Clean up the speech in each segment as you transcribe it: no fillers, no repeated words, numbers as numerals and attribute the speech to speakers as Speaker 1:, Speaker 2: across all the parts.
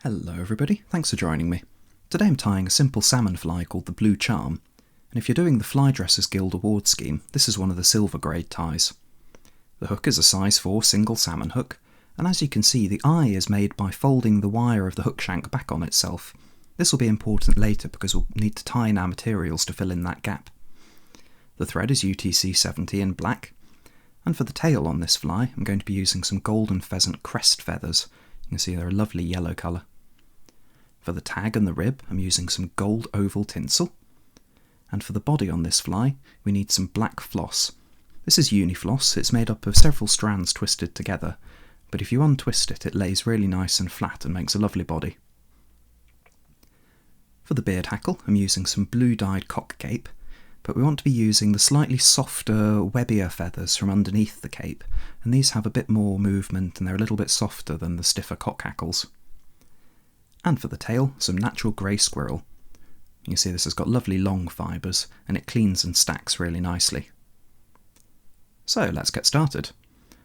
Speaker 1: Hello everybody, thanks for joining me. Today I'm tying a simple salmon fly called the Blue Charm, and if you're doing the Fly Dressers Guild award scheme, this is one of the silver grade ties. The hook is a size 4 single salmon hook, and as you can see the eye is made by folding the wire of the hook shank back on itself. This will be important later because we'll need to tie in our materials to fill in that gap. The thread is UTC 70 in black, and for the tail on this fly I'm going to be using some golden pheasant crest feathers. You can see they're a lovely yellow colour. For the tag and the rib, I'm using some gold oval tinsel. And for the body on this fly, we need some black floss. This is unifloss, it's made up of several strands twisted together, but if you untwist it, it lays really nice and flat and makes a lovely body. For the beard hackle, I'm using some blue dyed cock cape, but we want to be using the slightly softer, webbier feathers from underneath the cape, and these have a bit more movement and they're a little bit softer than the stiffer cock hackles. And for the tail, some natural grey squirrel. You can see this has got lovely long fibres, and it cleans and stacks really nicely. So let's get started.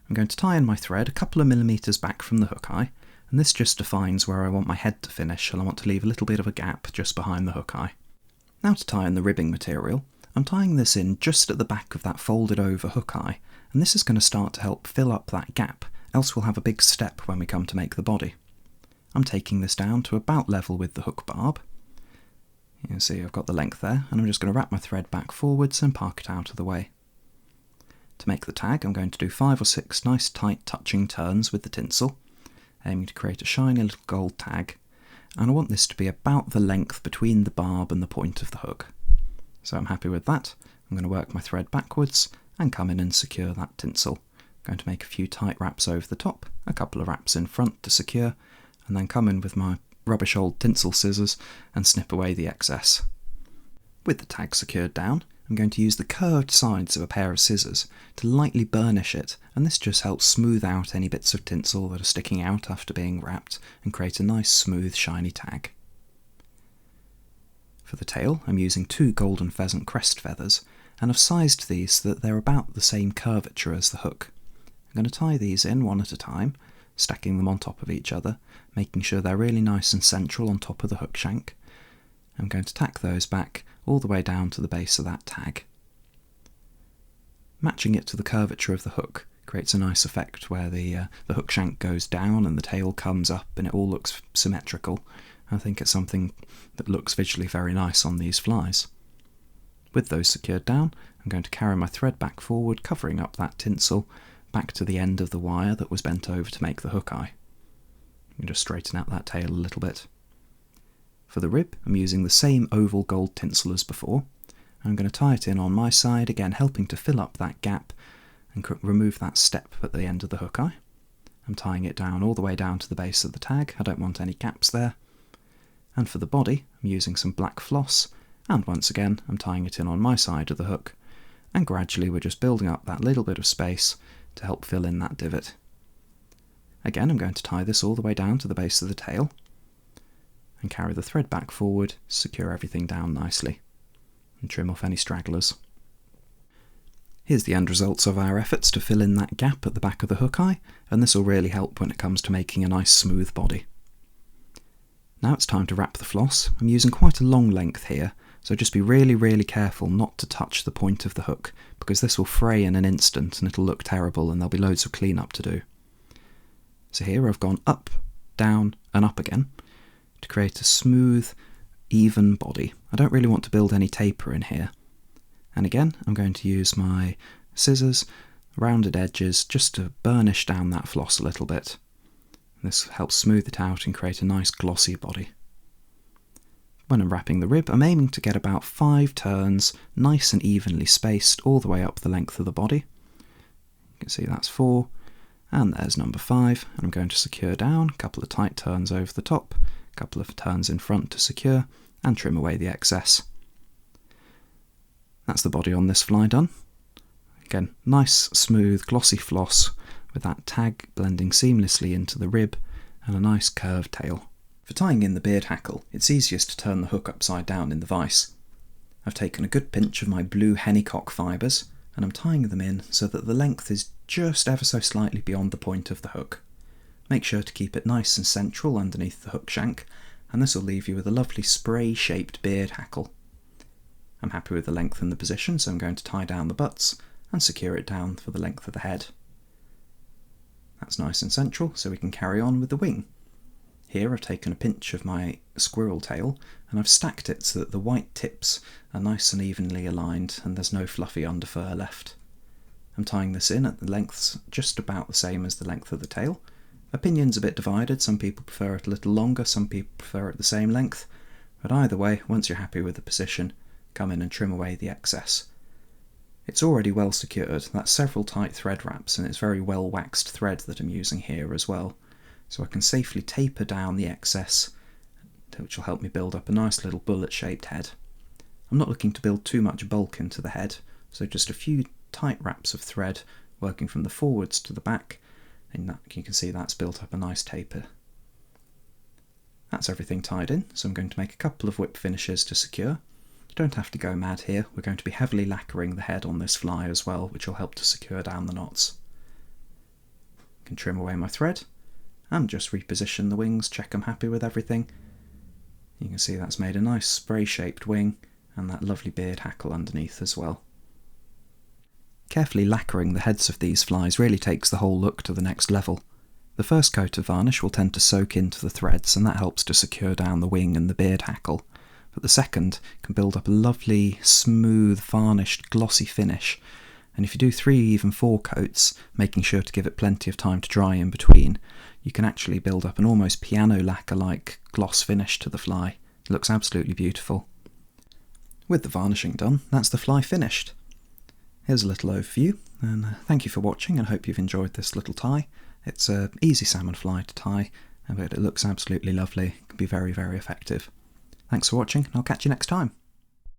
Speaker 1: I'm going to tie in my thread a couple of millimetres back from the hook eye, and this just defines where I want my head to finish, and I want to leave a little bit of a gap just behind the hook eye. Now to tie in the ribbing material, I'm tying this in just at the back of that folded over hook eye, and this is going to start to help fill up that gap, else we'll have a big step when we come to make the body. I'm taking this down to about level with the hook barb. You can see I've got the length there, and I'm just going to wrap my thread back forwards and park it out of the way. To make the tag, I'm going to do 5 or 6 nice tight touching turns with the tinsel, aiming to create a shiny little gold tag, and I want this to be about the length between the barb and the point of the hook. So I'm happy with that. I'm going to work my thread backwards and come in and secure that tinsel. I'm going to make a few tight wraps over the top, a couple of wraps in front to secure, and then come in with my rubbish old tinsel scissors and snip away the excess. With the tag secured down, I'm going to use the curved sides of a pair of scissors to lightly burnish it, and this just helps smooth out any bits of tinsel that are sticking out after being wrapped and create a nice smooth shiny tag. For the tail, I'm using 2 golden pheasant crest feathers, and I've sized these so that they're about the same curvature as the hook. I'm going to tie these in one at a time, stacking them on top of each other, making sure they're really nice and central on top of the hook shank. I'm going to tack those back all the way down to the base of that tag. Matching it to the curvature of the hook creates a nice effect where the hook shank goes down and the tail comes up and it all looks symmetrical. I think it's something that looks visually very nice on these flies. With those secured down, I'm going to carry my thread back forward, covering up that tinsel, back to the end of the wire that was bent over to make the hook eye. You can just straighten out that tail a little bit. For the rib, I'm using the same oval gold tinsel as before. I'm going to tie it in on my side, again helping to fill up that gap and remove that step at the end of the hook eye. I'm tying it down all the way down to the base of the tag, I don't want any gaps there. And for the body, I'm using some black floss, and once again I'm tying it in on my side of the hook, and gradually we're just building up that little bit of space to help fill in that divot. Again, I'm going to tie this all the way down to the base of the tail and carry the thread back forward, secure everything down nicely and trim off any stragglers. Here's the end results of our efforts to fill in that gap at the back of the hook eye, and this will really help when it comes to making a nice smooth body. Now it's time to wrap the floss. I'm using quite a long length here, so just be really careful not to touch the point of the hook, because this will fray in an instant and it'll look terrible and there'll be loads of cleanup to do. So here I've gone up, down and up again to create a smooth, even body. I don't really want to build any taper in here. And again, I'm going to use my scissors, rounded edges, just to burnish down that floss a little bit. This helps smooth it out and create a nice glossy body. When I'm wrapping the rib, I'm aiming to get about 5 turns, nice and evenly spaced, all the way up the length of the body. You can see that's 4, and there's number 5, and I'm going to secure down, a couple of tight turns over the top, a couple of turns in front to secure, and trim away the excess. That's the body on this fly done. Again, nice, smooth, glossy floss, with that tag blending seamlessly into the rib, and a nice curved tail. For tying in the beard hackle, it's easiest to turn the hook upside down in the vise. I've taken a good pinch of my blue hennycock fibres, and I'm tying them in so that the length is just ever so slightly beyond the point of the hook. Make sure to keep it nice and central underneath the hook shank, and this will leave you with a lovely spray-shaped beard hackle. I'm happy with the length and the position, so I'm going to tie down the butts and secure it down for the length of the head. That's nice and central, so we can carry on with the wing. Here I've taken a pinch of my squirrel tail and I've stacked it so that the white tips are nice and evenly aligned and there's no fluffy underfur left. I'm tying this in at the lengths just about the same as the length of the tail. Opinions a bit divided, some people prefer it a little longer, some people prefer it the same length, but either way, once you're happy with the position, come in and trim away the excess. It's already well secured, that's several tight thread wraps and it's very well waxed thread that I'm using here as well, so I can safely taper down the excess, which will help me build up a nice little bullet shaped head. I'm not looking to build too much bulk into the head, so just a few tight wraps of thread working from the forwards to the back, and that, you can see that's built up a nice taper. That's everything tied in, so I'm going to make a couple of whip finishes to secure. You don't have to go mad here, we're going to be heavily lacquering the head on this fly as well, which will help to secure down the knots. I can trim away my thread and just reposition the wings, check I'm happy with everything. You can see that's made a nice spray shaped wing and that lovely beard hackle underneath as well. Carefully lacquering the heads of these flies really takes the whole look to the next level. The first coat of varnish will tend to soak into the threads and that helps to secure down the wing and the beard hackle, but the second can build up a lovely, smooth, varnished, glossy finish, and if you do 3, even 4 coats, making sure to give it plenty of time to dry in between, you can actually build up an almost piano lacquer-like gloss finish to the fly. It looks absolutely beautiful. With the varnishing done, that's the fly finished. Here's a little overview, and thank you for watching, and I hope you've enjoyed this little tie. It's an easy salmon fly to tie, but it looks absolutely lovely. It can be very, very effective. Thanks for watching, and I'll catch you next time.